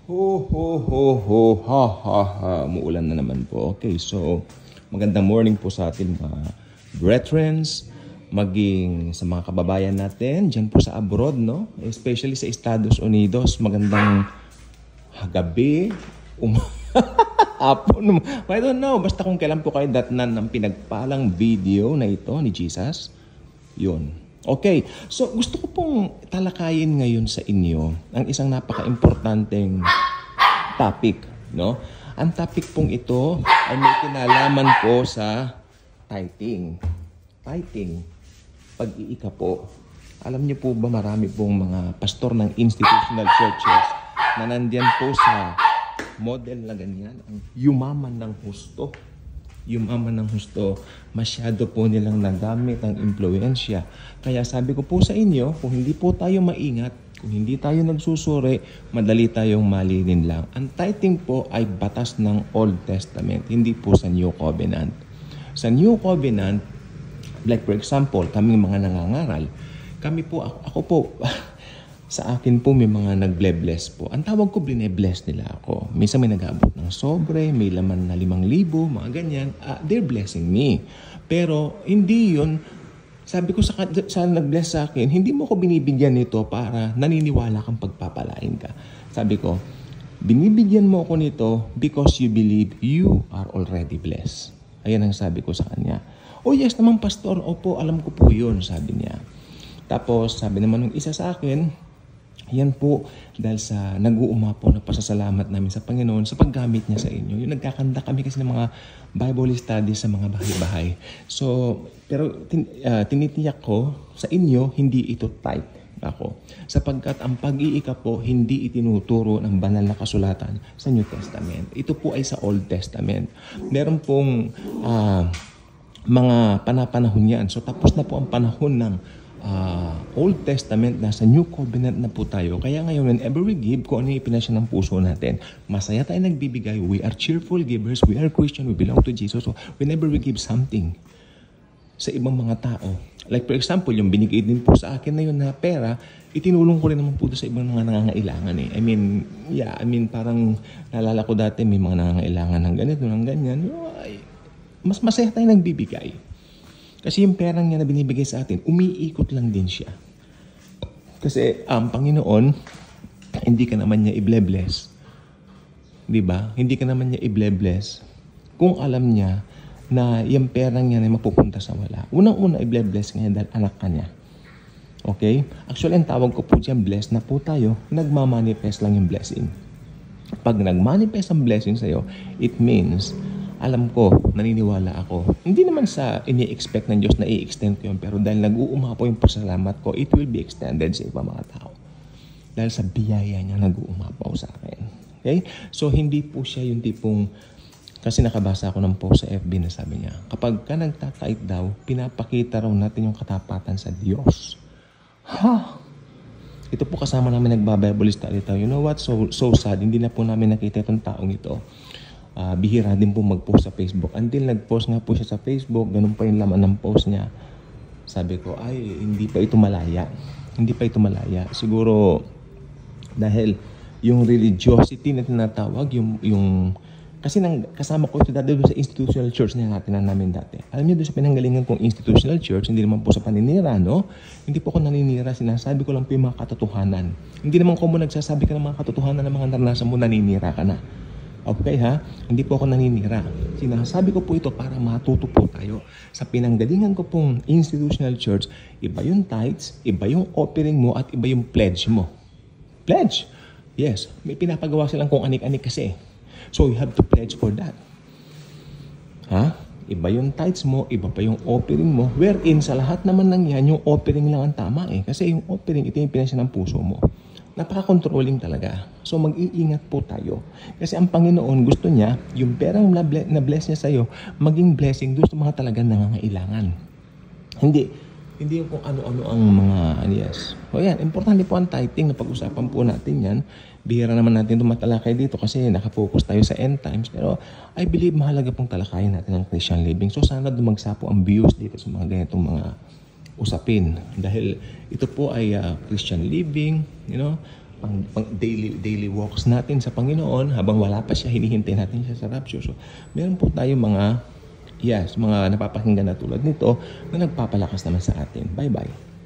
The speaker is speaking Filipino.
Ho, ho, ho, ho, ha, ha, ha. Umuulan na naman po. Okay, so magandang morning po sa ating mga brethrens, maging sa mga kababayan natin dyan po sa abroad, no? Especially sa Estados Unidos. Magandang gabi, hapon. I don't know. Basta kung kailan po kayo datnan ng pinagpalang video na ito ni Jesus, yun. Okay, so gusto ko pong talakayin ngayon sa inyo ang isang napaka-importanteng topic, no? Ang topic pong ito ay may kinalaman po sa tithing. Tithing, pag-iika po. Alam niyo po ba marami pong mga pastor ng institutional churches na nandyan po sa model na ganyan, ang yumaman ng husto. Yumaman ng husto, masyado po nilang nagamit ang impluensya. Kaya sabi ko po sa inyo, kung hindi po tayo maingat, kung hindi tayo nagsusuri, madali tayong malinin lang. Ang tithing po ay batas ng Old Testament, hindi po sa New Covenant. Sa New Covenant, like for example, kaming mga nangangaral, kami po, ako po, sa akin po may mga nag-bless po. Ang tawag ko, bless nila ako. Minsan may nag-aabot ng sobre, may laman na 5,000, mga ganyan. They're blessing me. Pero hindi yun, sabi ko sa nag-bless sa akin, hindi mo ko binibigyan nito para naniniwala kang pagpapalain ka. Sabi ko, binibigyan mo ako nito because you believe you are already blessed. Ayan ang sabi ko sa kanya. Oh yes naman pastor, opo, alam ko po yun, sabi niya. Tapos sabi naman ng isa sa akin, yan po dahil sa nag-uumapaw na pasasalamat namin sa Panginoon sa paggamit niya sa inyo. Yung nagkakanda kami kasi ng mga Bible studies sa mga bahay-bahay. So, pero tinitiyak ko sa inyo, hindi ito tithe ako. Sapagkat ang pag-iika po, hindi itinuturo ng banal na kasulatan sa New Testament. Ito po ay sa Old Testament. Meron pong mga panapanahon yan. So, tapos na po ang panahon ng Old Testament, nasa New Covenant na po tayo. Kaya ngayon, whenever we give, kung ano yung ipinasya ng puso natin, masaya tayo nagbibigay. We are cheerful givers. We are Christian. We belong to Jesus. So, whenever we give something sa ibang mga tao, like for example, yung binigay din po sa akin na yun na pera, itinulong ko rin naman po sa ibang mga nangangailangan eh. I mean, parang naalala ko dati may mga nangangailangan ng ganito, ng ganyan. Mas masaya tayo nagbibigay. Kasi yung perang niya na binibigay sa atin, umiikot lang din siya. Kasi ang Panginoon, hindi ka naman niya i-bless. Diba? Hindi ka naman niya i-bless kung alam niya na yung perang niya na mapupunta sa wala. Unang-una i-bless niya dahil anak ka niya. Okay? Actually, ang tawag ko po dyan, bless na po tayo, nagmamanifest lang yung blessing. Pag nagmanifest ang blessing sa'yo, it means alam ko, naniniwala ako. Hindi naman sa ini-expect ng Diyos na i-extend ko yun, pero dahil nag-uumapaw yung pasalamat ko, it will be extended sa ibang mga tao. Dahil sa biyaya niya nag-uumapaw sa akin. Okay? So, hindi po siya yung tipong, kasi nakabasa ako ng post sa FB na sabi niya, kapag ka nagtatait daw, pinapakita raw natin yung katapatan sa Diyos. Ito po kasama namin nagba-Bible study tayo. You know what? So sad. Hindi na po namin nakita itong taong ito. Bihira din po mag-post sa Facebook. Until nag-post nga po siya sa Facebook, ganun pa yung laman ng post niya. Sabi ko, ay, hindi pa ito malaya. Hindi pa ito malaya. Siguro, dahil yung religiosity na tinatawag, kasi kasama ko ito dati doon sa institutional church na natin namin dati. Alam niyo, doon sa pinanggalingan kong institutional church, hindi naman po sa paninira, no? Hindi po ako naninira. Sinasabi ko lang po yung mga katotohanan. Hindi naman ko mo nagsasabi ka ng mga katotohanan ng mga naranasan mo, naninira ka na. Okay ha? Hindi po ako naninira. Sinasabi ko po ito para matuto po tayo. Sa pinanggalingan ko pong institutional church, iba yung tithes, iba yung offering mo, at iba yung pledge mo. Pledge? Yes. May pinapagawa silang kung anik-anik kasi. So, you have to pledge for that. Ha? Iba yung tithes mo, iba pa yung offering mo. Wherein, sa lahat naman ng yan, yung offering lang ang tama eh. Kasi yung offering, ito yung pinasya ng puso mo. Napaka-controlling talaga. So, mag-iingat po tayo. Kasi ang Panginoon, gusto niya, yung perang na-bless niya sa'yo, maging blessing doon sa mga talagang nangangailangan. Hindi yung kung ano-ano ang mga yes. O yan, importante po ang tithing na pag-usapan po natin yan. Bihira naman natin tumatalakay dito kasi nakafocus tayo sa end times. Pero I believe mahalaga pong talakayin natin ang Christian living. So, sana dumagsa po ang views dito sa mga ganitong mga usapin. Dahil ito po ay Christian living, pang daily walks natin sa Panginoon habang wala pa siya, hinihintay natin siya sa rapture. So, meron po tayong mga napapakinggan na tulad nito na nagpapalakas naman sa atin. Bye-bye.